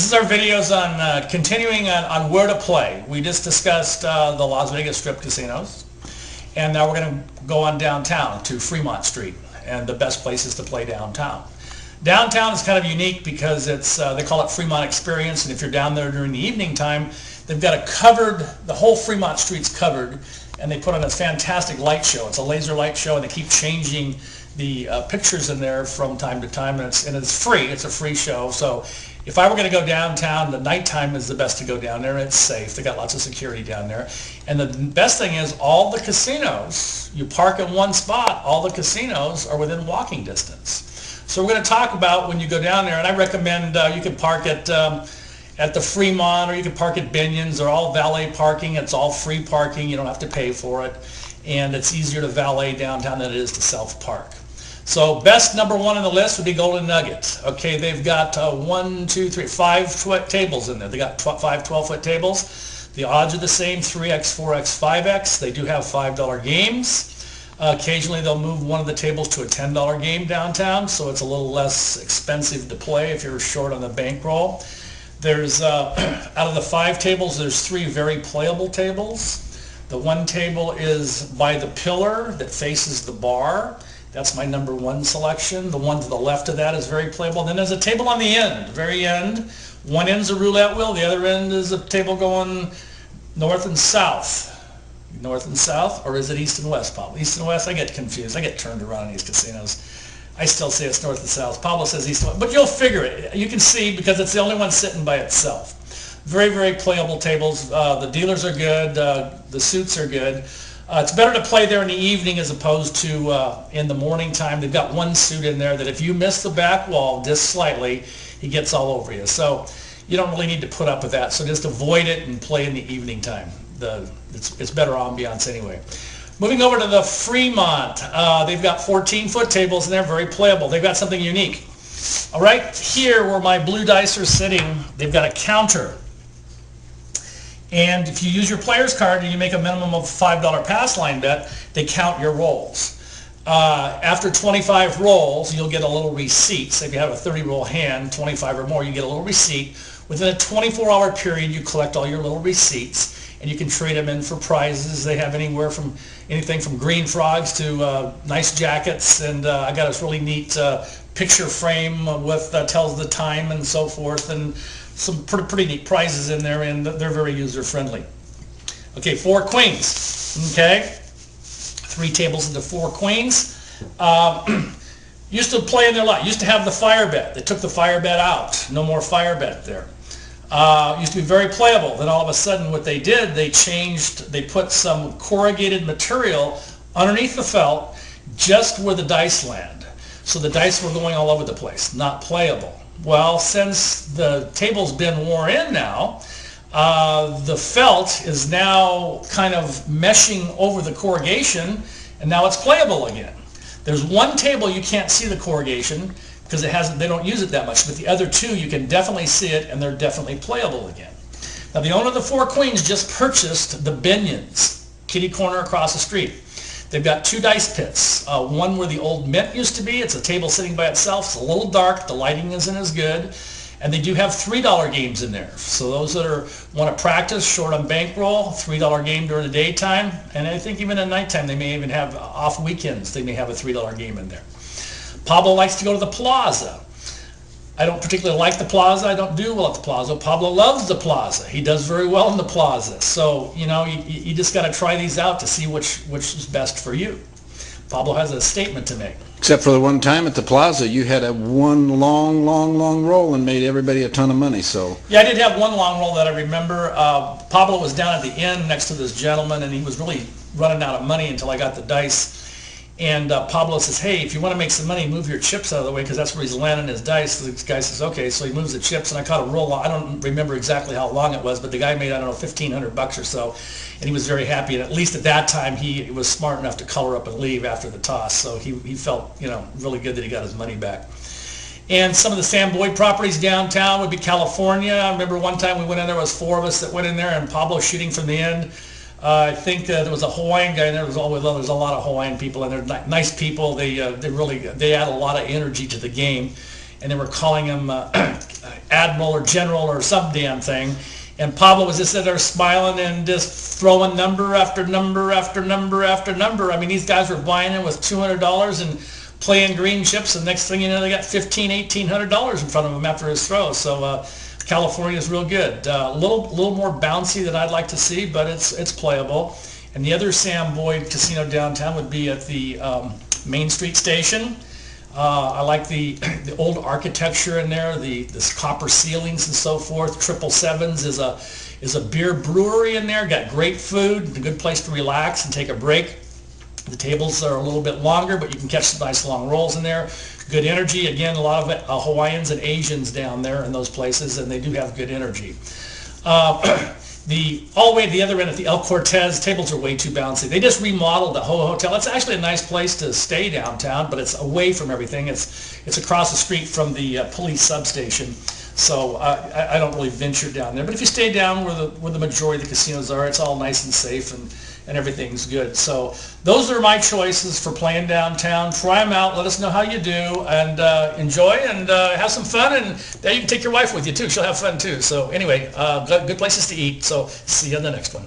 This is our videos on continuing on where to play. We just discussed the Las Vegas Strip casinos, and now we're going to go on downtown to Fremont Street and the best places to play downtown. Downtown is kind of unique because it's they call it Fremont Experience, and if you're down there during the evening time, they've got the whole Fremont Street's covered, and they put on a fantastic light show. It's a laser light show, and they keep changing the pictures in there from time to time, and it's free. It's a free show. So if I were going to go downtown, the nighttime is the best to go down there. It's safe. They got lots of security down there. And the best thing is all the casinos, you park in one spot, all the casinos are within walking distance. So we're going to talk about when you go down there, and I recommend you can park at the Fremont, or you can park at Binion's. They're all valet parking. It's all free parking. You don't have to pay for it. And it's easier to valet downtown than it is to self-park. So best number one on the list would be Golden Nugget. Okay, they've got 5 tables in there. They got 5 12-foot tables. The odds are the same, 3x, 4x, 5x. They do have $5 games. Occasionally they'll move one of the tables to a $10 game downtown, so it's a little less expensive to play if you're short on the bankroll. There's, out of the 5 tables, there's 3 very playable tables. The one table is by the pillar that faces the bar. That's my number 1 selection. The one to the left of that is very playable. Then there's a table on the end, very end. One end's a roulette wheel, the other end is a table going north and south. North and south, or is it east and west, Pablo? East and west? I get confused. I get turned around in these casinos. I still say it's north and south. Pablo says east and west. But you'll figure it. You can see because it's the only one sitting by itself. Very, very playable tables. The dealers are good. The suits are good. It's better to play there in the evening as opposed to in the morning time. They've got one suit in there that if you miss the back wall just slightly, he gets all over you. So you don't really need to put up with that. So just avoid it and play in the evening time. It's better ambiance anyway. Moving over to the Fremont, they've got 14-foot tables and they're very playable. They've got something unique. All right, here where my blue dice are sitting, they've got a counter. And if you use your player's card and you make a minimum of $5 pass line bet, they count your rolls. After 25 rolls, you'll get a little receipt. So if you have a 30-roll hand, 25 or more, you get a little receipt. Within a 24-hour period, you collect all your little receipts, and you can trade them in for prizes. They have anything from green frogs to nice jackets, and I got this really neat picture frame with tells the time and so forth, and some pretty neat prizes in there, and they're very user-friendly. Okay, 4 queens. Okay, 3 tables into 4 queens. Used to play in there a lot. Used to have the fire bet. They took the fire bet out. No more fire bet there. Used to be very playable. Then all of a sudden what they did, they put some corrugated material underneath the felt just where the dice land. So the dice were going all over the place, not playable. Well, since the table's been worn in now, the felt is now kind of meshing over the corrugation, and now it's playable again. There's one table you can't see the corrugation because they don't use it that much, but the other 2 you can definitely see it, and they're definitely playable again. Now the owner of the 4 queens just purchased the Binion's, kitty corner across the street. They've got 2 dice pits, one where the old mint used to be. It's a table sitting by itself. It's a little dark. The lighting isn't as good. And they do have $3 games in there. So those that want to practice, short on bankroll, $3 game during the daytime. And I think even at nighttime, they may even have off weekends. They may have a $3 game in there. Pablo likes to go to the Plaza. I don't particularly like the Plaza. I don't do well at the Plaza. Pablo loves the Plaza. He does very well in the Plaza. So, you just got to try these out to see which is best for you. Pablo has a statement to make. Except for the one time at the Plaza, you had one long roll and made everybody a ton of money. So yeah, I did have one long roll that I remember. Pablo was down at the inn next to this gentleman, and he was really running out of money until I got the dice. And Pablo says, hey, if you want to make some money, move your chips out of the way because that's where he's landing his dice. So this guy says, okay. So he moves the chips, and I caught a roll. I don't remember exactly how long it was, but the guy made, I don't know, $1,500 or so. And he was very happy. And at least at that time, he was smart enough to color up and leave after the toss. So he felt, really good that he got his money back. And some of the Sam Boyd properties downtown would be California. I remember one time we went in there, was 4 of us that went in there, and Pablo shooting from the end. I think there was a Hawaiian guy in there. There's a lot of Hawaiian people in there. Nice people. They add a lot of energy to the game. and they were calling him Admiral or General or some damn thing. And Pablo was just there smiling and just throwing number after number after number after number. I mean, these guys were buying in with $200 and playing green chips, and next thing you know, they got $1,800 in front of them after his throw. So California is real good. A little more bouncy than I'd like to see, but it's playable. And the other Sam Boyd casino downtown would be at the Main Street Station. I like the old architecture in there, this copper ceilings and so forth. 777s is a beer brewery in there. Got great food, a good place to relax and take a break. The tables are a little bit longer, but you can catch some nice long rolls in there. Good energy. Again, a lot of Hawaiians and Asians down there in those places, and they do have good energy. All the way to the other end at the El Cortez, tables are way too bouncy. They just remodeled the Ho Hotel. It's actually a nice place to stay downtown, but it's away from everything. It's across the street from the police substation, so I don't really venture down there. But if you stay down where the majority of the casinos are, it's all nice and safe and everything's good. So those are my choices for playing downtown. Try them out. Let us know how you do, and enjoy and have some fun. And you can take your wife with you too. She'll have fun too. So anyway, good places to eat. So see you on the next one.